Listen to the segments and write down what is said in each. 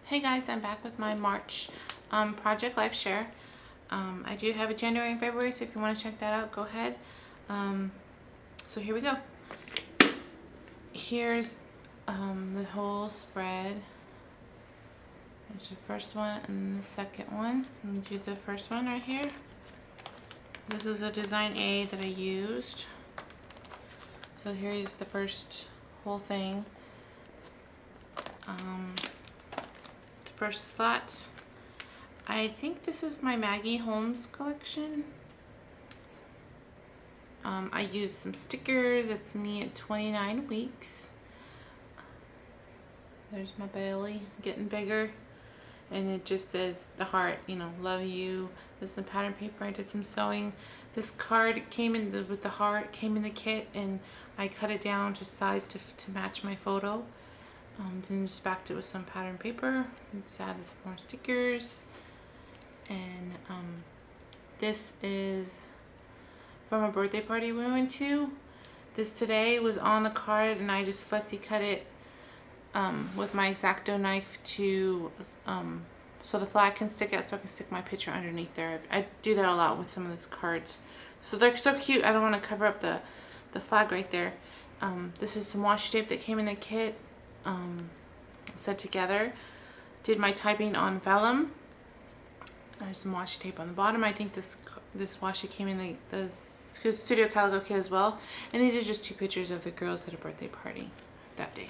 Hey guys, I'm back with my March project live share. I do have a January and February, so if you want to check that out, go ahead. So here we go. Here's the whole spread. There's the first one and the second one. Let me do the first one right here. This is a design A that I used. So here's the first whole thing. First slot. I think this is my Maggie Holmes collection. I used some stickers. It's me at 29 weeks. There's my belly getting bigger. And it just says the heart, you know, love you. There's some pattern paper. I did some sewing. This card came in with the heart, came in the kit, and I cut it down to size to match my photo. Then just backed it with some pattern paper. Just added some more stickers. And this is from a birthday party we went to. This today was on the card, and I just fussy cut it with my X-Acto knife to so the flag can stick out, so I can stick my picture underneath there. I do that a lot with some of these cards. So they're so cute. I don't want to cover up the flag right there. This is some washi tape that came in the kit. Set together. Did my typing on vellum. There's some washi tape on the bottom. I think this washi came in the Studio Calico kit as well. And these are just two pictures of the girls at a birthday party that day.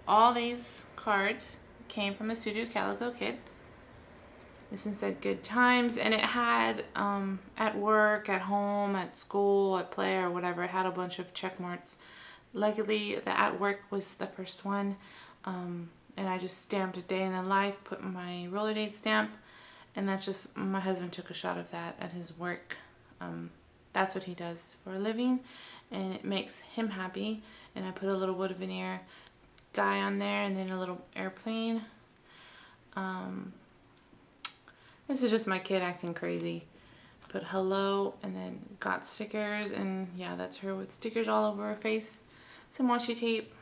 All these cards came from the Studio Calico kit. This one said good times, and it had at work, at home, at school, at play, or whatever. It had a bunch of check marks. Luckily, the at work was the first one, and I just stamped a day in the life, put my roller date stamp, and that's just, my husband took a shot of that at his work. That's what he does for a living, and it makes him happy. And I put a little wood veneer guy on there, and then a little airplane. This is just my kid acting crazy. Put hello, and then got stickers, and yeah, that's her with stickers all over her face. Some washi tape.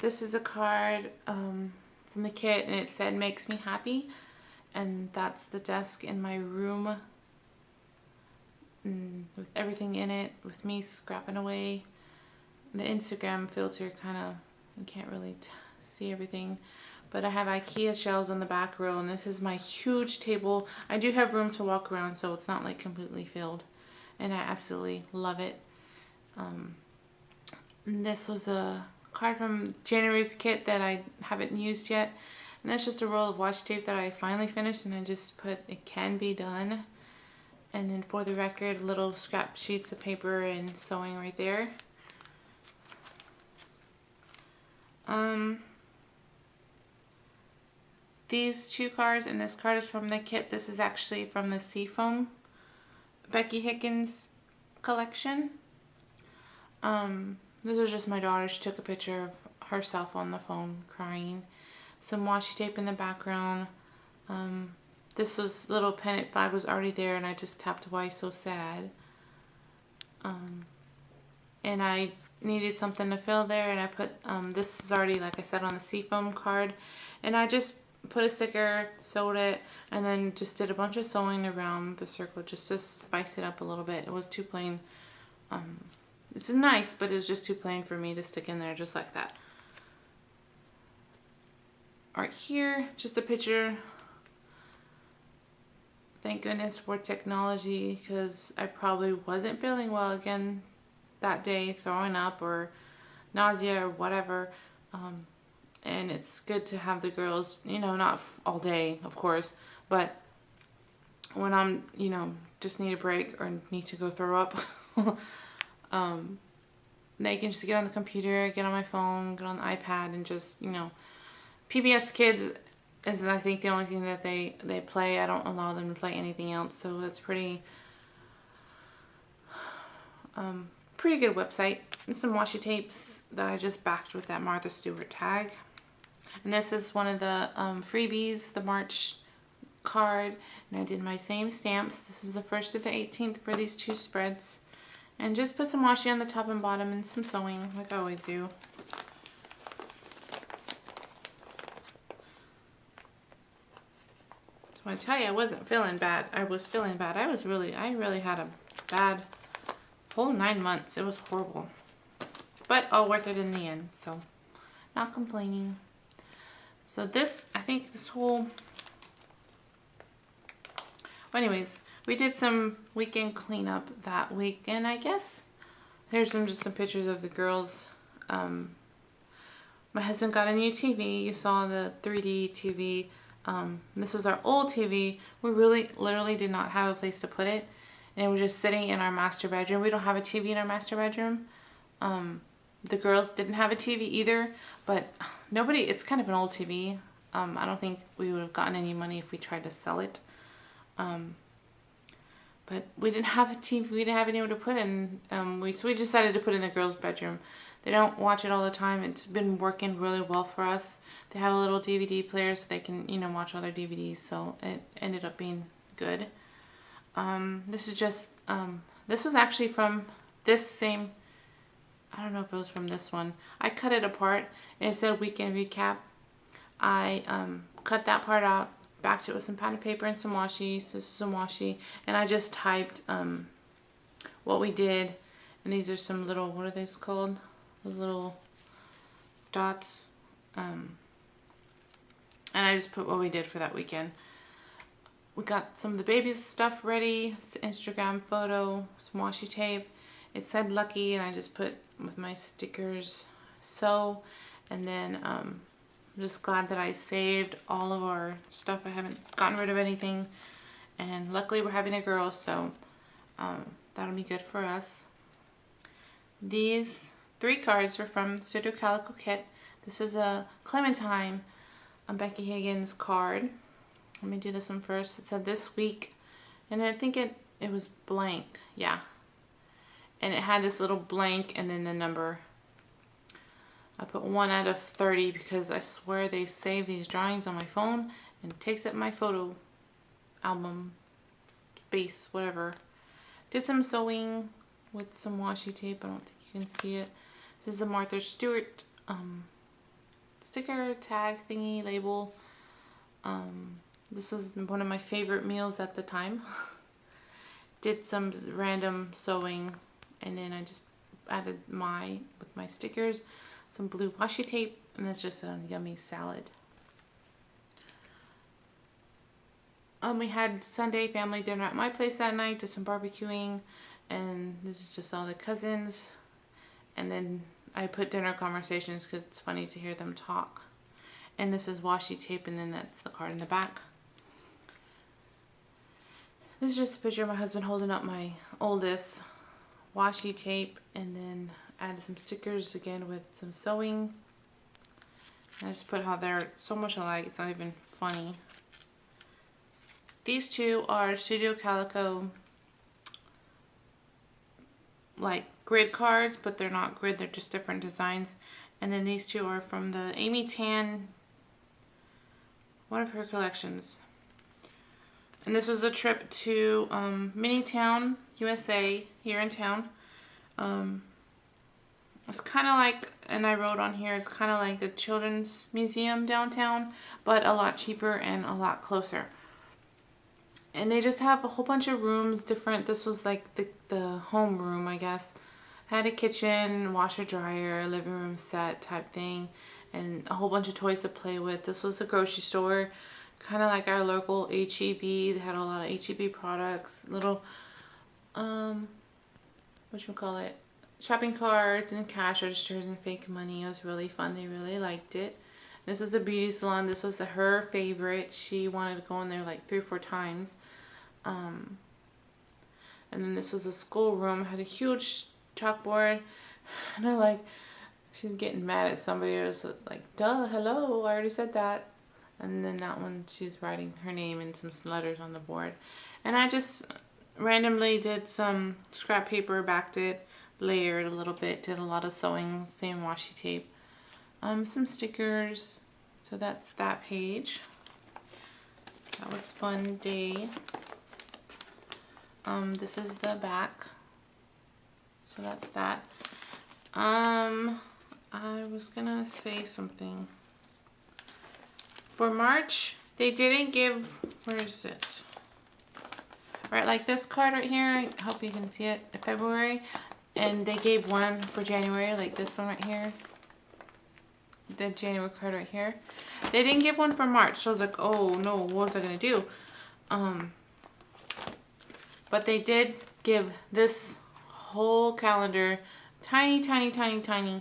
This is a card from the kit, and it said makes me happy, and that's the desk in my room with everything in it, with me scrapping away. The Instagram filter kind of, you can't really see everything. But I have IKEA shelves on the back row, and this is my huge table. I do have room to walk around, so it's not like completely filled. And I absolutely love it. This was a card from January's kit that I haven't used yet. And that's just a roll of washi tape that I finally finished, and I just put it can be done. And then for the record, little scrap sheets of paper and sewing right there. These two cards, and this card is from the kit. This is actually from the Seafoam Becky Hickens collection. This is just my daughter. She took a picture of herself on the phone crying. Some washi tape in the background. This was little pennant flag was already there, and I just tapped why so sad. And I needed something to fill there, and I put this is already, like I said, on the Seafoam card, and I just put a sticker, sewed it, and then just did a bunch of sewing around the circle just to spice it up a little bit. It was too plain. It's nice, but it was just too plain for me to stick in there just like that. Right here, just a picture. Thank goodness for technology, because I probably wasn't feeling well again that day, throwing up or nausea or whatever. And it's good to have the girls, you know, not all day, of course, but when I'm, you know, just need a break or need to go throw up, they can just get on the computer, get on my phone, get on the iPad, and just, you know, PBS Kids is, I think, the only thing that they play. I don't allow them to play anything else, so that's pretty good website. And some washi tapes that I just backed with that Martha Stewart tag. And this is one of the freebies, the March card, and I did my same stamps. This is the 1st through the 18th for these 2 spreads. And just put some washi on the top and bottom and some sewing like I always do. So I tell you, I wasn't feeling bad. I was feeling bad. I really had a bad whole 9 months. It was horrible. But all worth it in the end, so not complaining. So this, I think this whole... Well, anyways, we did some weekend cleanup that week, and I guess here's just some pictures of the girls. My husband got a new TV. You saw the 3D TV. This was our old TV. We literally did not have a place to put it, and it was just sitting in our master bedroom. We don't have a TV in our master bedroom. The girls didn't have a TV either, but nobody, it's kind of an old TV. I don't think we would have gotten any money if we tried to sell it. But we didn't have a TV, we didn't have anywhere to put it in. So we decided to put it in the girls' bedroom. They don't watch it all the time. It's been working really well for us. They have a little DVD player so they can, you know, watch all their DVDs. So it ended up being good. This is just, this was actually from this same, I don't know if it was from this one. I cut it apart and it said weekend recap. I cut that part out, backed it with some pattern paper and some washi. So this is some washi. And I just typed what we did. And these are some little, what are these called? Those little dots. And I just put what we did for that weekend. We got some of the baby's stuff ready. It's an Instagram photo, some washi tape. It said lucky, and I just put with my stickers so. And then I'm just glad that I saved all of our stuff. I haven't gotten rid of anything. And luckily we're having a girl, so that'll be good for us. These 3 cards are from the Studio Calico kit. This is a Clementine Becky Higgins card. Let me do this one first. It said this week, and I think it was blank. Yeah. And it had this little blank and then the number. I put 1 out of 30 because I swear they save these drawings on my phone and it takes up my photo album space, whatever. Did some sewing with some washi tape. I don't think you can see it. This is a Martha Stewart sticker, tag thingy, label. This was one of my favorite meals at the time. Did some random sewing, and then I just added with my stickers, some blue washi tape, and that's just a yummy salad. We had Sunday family dinner at my place that night, did some barbecuing, and this is just all the cousins. And then I put dinner conversations because it's funny to hear them talk. And this is washi tape, and then that's the card in the back. This is just a picture of my husband holding up my oldest washi tape, and then added some stickers again with some sewing. And I just put how they're so much alike, it's not even funny. These 2 are Studio Calico like grid cards, but they're not grid, they're just different designs. And then these 2 are from the Amy Tan, one of her collections. And this was a trip to Minitown, USA, here in town. It's kind of like, and I wrote on here, it's kind of like the Children's Museum downtown, but a lot cheaper and a lot closer. And they just have a whole bunch of rooms different. This was like the home room, I guess. Had a kitchen, washer, dryer, living room set type thing, and a whole bunch of toys to play with. This was a grocery store, kind of like our local H-E-B. They had a lot of H-E-B products, little, whatchamacallit, shopping carts and cash registers and fake money. It was really fun. They really liked it. This was a beauty salon. This was her favorite. She wanted to go in there like 3 or 4 times. And then this was a school room. Had a huge chalkboard. And I like, she's getting mad at somebody. I was like, duh, hello, I already said that. And then that one, she's writing her name and some letters on the board. And I just randomly did some scrap paper, backed it, layered a little bit, did a lot of sewing, same washi tape. Some stickers. So that's that page. That that was fun day. This is the back. So that's that. I was gonna say something. For March, they didn't give, where is it? Right, like this card right here, I hope you can see it, February. And they gave one for January, like this one right here. The January card right here. They didn't give one for March, so I was like, oh no, what was I gonna do? But they did give this whole calendar, tiny, tiny, tiny, tiny.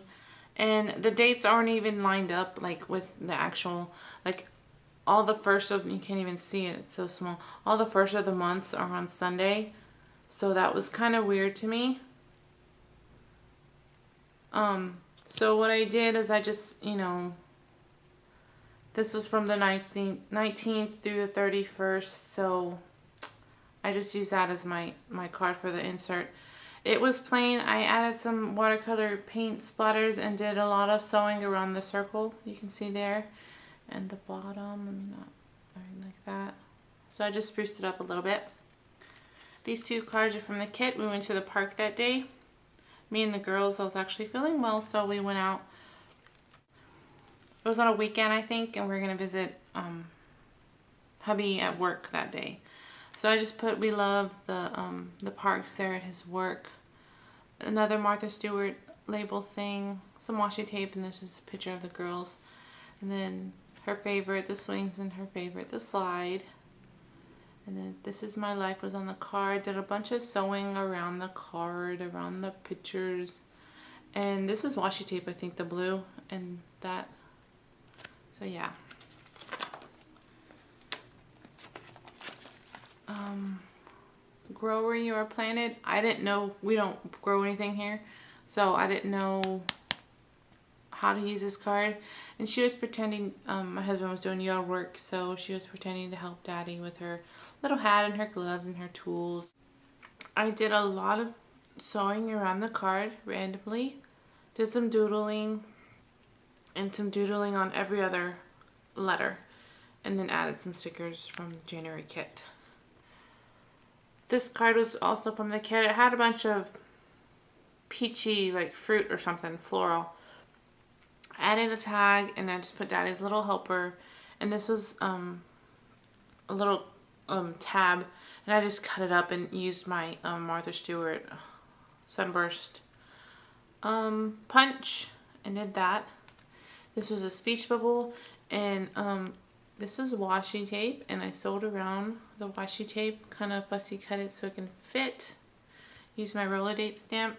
And the dates aren't even lined up, like with the actual, like all the first of, you can't even see it, it's so small. All the first of the months are on Sunday. So that was kind of weird to me. So what I did is I just, you know, this was from the 19th through the 31st. So I just used that as my card for the insert. It was plain. I added some watercolor paint splatters and did a lot of sewing around the circle. You can see there. And the bottom, not like that. So I just spruced it up a little bit. These two cards are from the kit. We went to the park that day. Me and the girls, I was actually feeling well, so we went out. It was on a weekend, I think, and we were going to visit hubby at work that day. So I just put, we love the parks there at his work. Another Martha Stewart label thing, some washi tape, and this is a picture of the girls. And then her favorite, the swings, and her favorite, the slide. And then This Is My Life was on the card. Did a bunch of sewing around the card, around the pictures. And this is washi tape, I think, the blue and that. So yeah. Grow where you are planted. I didn't know, we don't grow anything here. So I didn't know how to use this card. And she was pretending, my husband was doing yard work, so she was pretending to help Daddy with her little hat and her gloves and her tools. I did a lot of sewing around the card randomly. Did some doodling and some doodling on every other letter. And then added some stickers from the January kit. This card was also from the kit. It had a bunch of peachy, like fruit or something, floral. I added a tag and I just put Daddy's little helper. And this was a little tab, and I just cut it up and used my Martha Stewart Sunburst punch and did that. This was a speech bubble, and this is washi tape, and I sewed around the washi tape, kind of fussy cut it so it can fit. Used my roller tape stamp,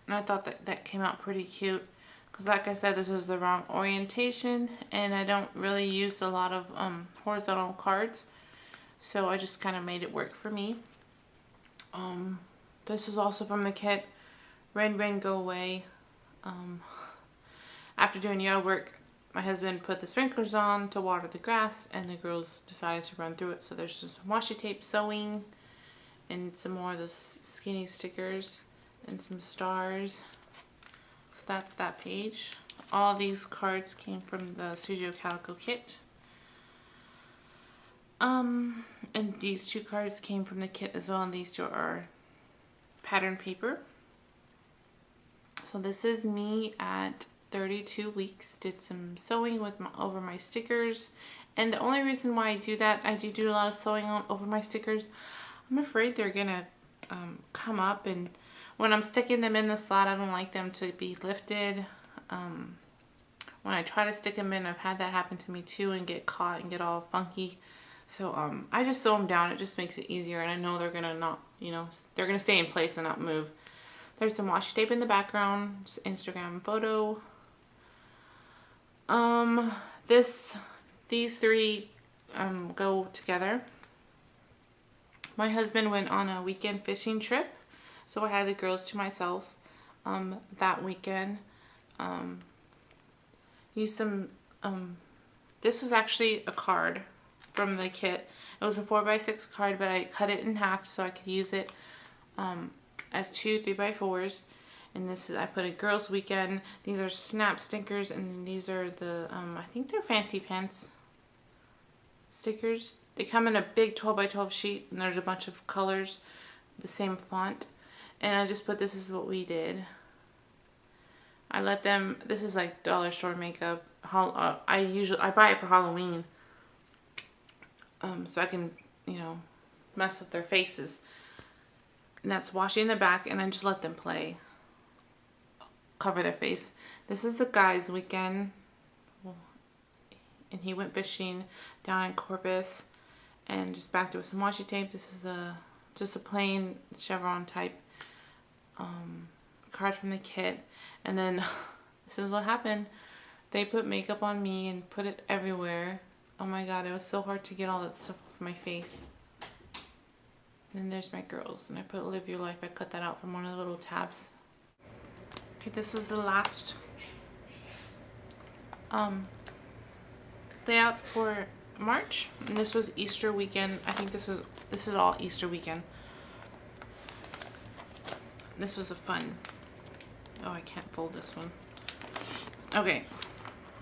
and I thought that came out pretty cute. Because like I said, this was the wrong orientation, and I don't really use a lot of horizontal cards. So I just kind of made it work for me. This was also from the kit. Rain, Rain, Go Away. After doing yard work, my husband put the sprinklers on to water the grass, and the girls decided to run through it. So there's just some washi tape sewing, and some more of those skinny stickers, and some stars. So that's that page. All these cards came from the Studio Calico kit. And these two cards came from the kit as well, and these two are pattern paper. So this is me at 32 weeks. Did some sewing with over my stickers, and the only reason why I do that, I do a lot of sewing over my stickers. I'm afraid they're gonna come up, and when I'm sticking them in the slot, I don't like them to be lifted. When I try to stick them in, I've had that happen to me too, and get caught and get all funky. So I just sew them down. It just makes it easier, and I know they're gonna not, you know, they're gonna stay in place and not move. There's some washi tape in the background, Instagram photo. These three go together. My husband went on a weekend fishing trip, so I had the girls to myself that weekend. Used some, this was actually a card from the kit. It was a 4x6 card, but I cut it in half so I could use it as two 3x4s. And this is, I put a girls weekend. These are snap stickers, and these are the, I think they're fancy pants stickers. They come in a big 12 by 12 sheet, and there's a bunch of colors, the same font. And I just put, this is what we did. I let them, this is like dollar store makeup. I buy it for Halloween. So I can, you know, mess with their faces. And that's washi in the back, and I just let them play. Cover their face. This is the guy's weekend. And he went fishing down in Corpus. And just backed it with some washi tape. This is just a plain chevron type card from the kit. And then this is what happened. They put makeup on me and put it everywhere. Oh my god, it was so hard to get all that stuff off my face. And then there's my girls, and I put Live Your Life. I cut that out from one of the little tabs. Okay, this was the last layout for March, and this was Easter weekend. I think this is all Easter weekend. This was a fun. Oh, I can't fold this one. Okay,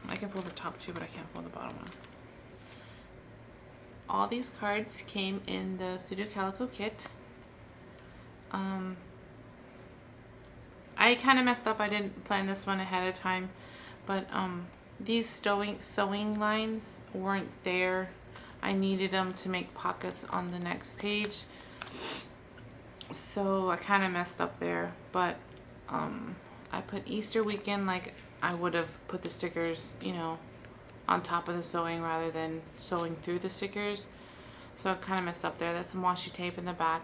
I can fold the top two, but I can't fold the bottom one. All these cards came in the Studio Calico kit. I kind of messed up. I didn't plan this one ahead of time, but these sewing lines weren't there. I needed them to make pockets on the next page, so I kind of messed up there. But I put Easter weekend like I would have put the stickers, you know, on top of the sewing rather than sewing through the stickers. So I kind of messed up there. That's some washi tape in the back.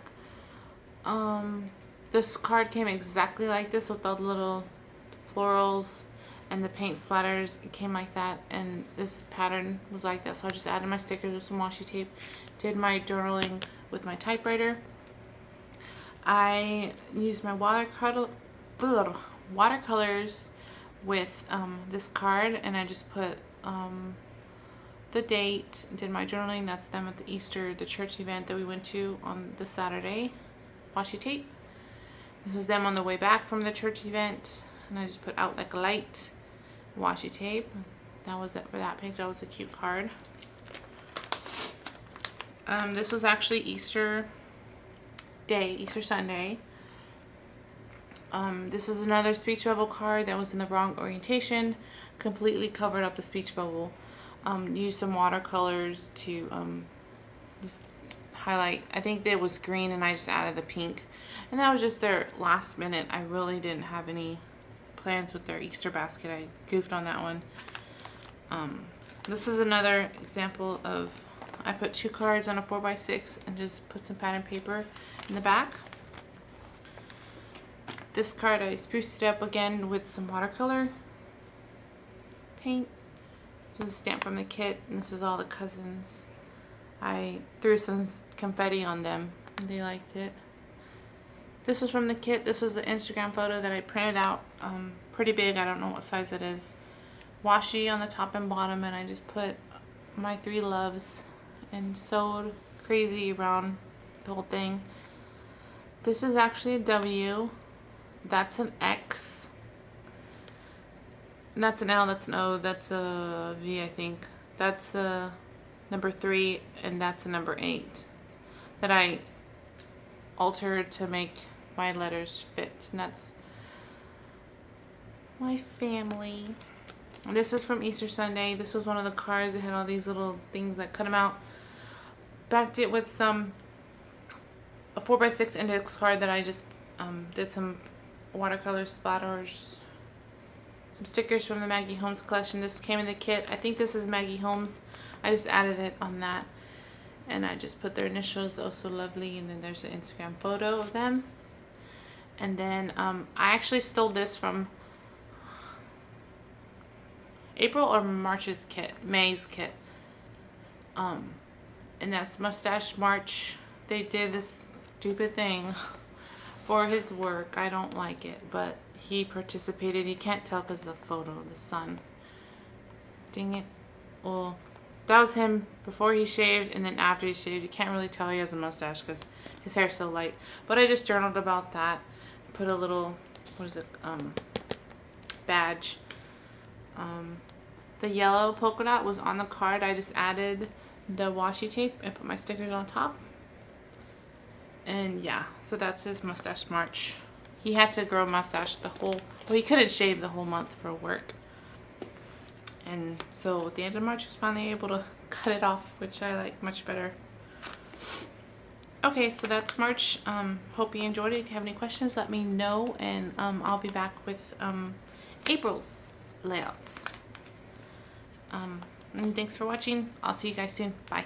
This card came exactly like this with all the little florals and the paint splatters. It came like that, and this pattern was like that. So I just added my stickers with some washi tape. Did my journaling with my typewriter. I used my watercolors with this card, and I just put the date, did my journaling. That's them at the church event that we went to on the Saturday. Washi tape. This is them on the way back from the church event, and I just put Out Like a Light, washi tape. That was it for that page. That was a cute card. This was actually Easter Sunday. This is another speech bubble card that was in the wrong orientation. Completely covered up the speech bubble. Used some watercolors to just highlight. I think it was green, and I just added the pink. And that was just their last minute. I really didn't have any plans with their Easter basket. I goofed on that one. This is another example of, I put 2 cards on a 4x6 and just put some pattern paper in the back. This card I spruced it up again with some watercolor paint. This is a stamp from the kit, and this is all the cousins. I threw some confetti on them, and they liked it. This was from the kit. This was the Instagram photo that I printed out. Pretty big. I don't know what size it is. Washi on the top and bottom, and I just put my 3 loves and sewed crazy around the whole thing. This is actually a W. That's an X. And that's an L, that's an O, that's a V, I think. That's a number 3, and that's a number 8 that I altered to make my letters fit. And that's my family. And this is from Easter Sunday. This was one of the cards that had all these little things that cut them out. Backed it with a 4x6 index card that I just did some watercolor splatters, some stickers from the Maggie Holmes collection. This came in the kit. I think this is Maggie Holmes. I just added it on that, and I just put their initials, Oh So Lovely, and then there's an Instagram photo of them. And then I actually stole this from April or March's kit, May's kit. And that's Mustache March. They did this stupid thing for his work. I don't like it, but he participated. You can't tell because of the photo of the sun. Dang it. Well, that was him before he shaved, and then after he shaved. You can't really tell he has a mustache because his hair's so light. But I just journaled about that. Put a little, what is it, badge. The yellow polka dot was on the card. I just added the washi tape and put my stickers on top. And yeah, so that's his mustache March. He had to grow a mustache the whole, well, he couldn't shave the whole month for work. And so at the end of March, he was finally able to cut it off, which I like much better. Okay, so that's March. Hope you enjoyed it. If you have any questions, let me know, and I'll be back with April's layouts. And thanks for watching. I'll see you guys soon. Bye.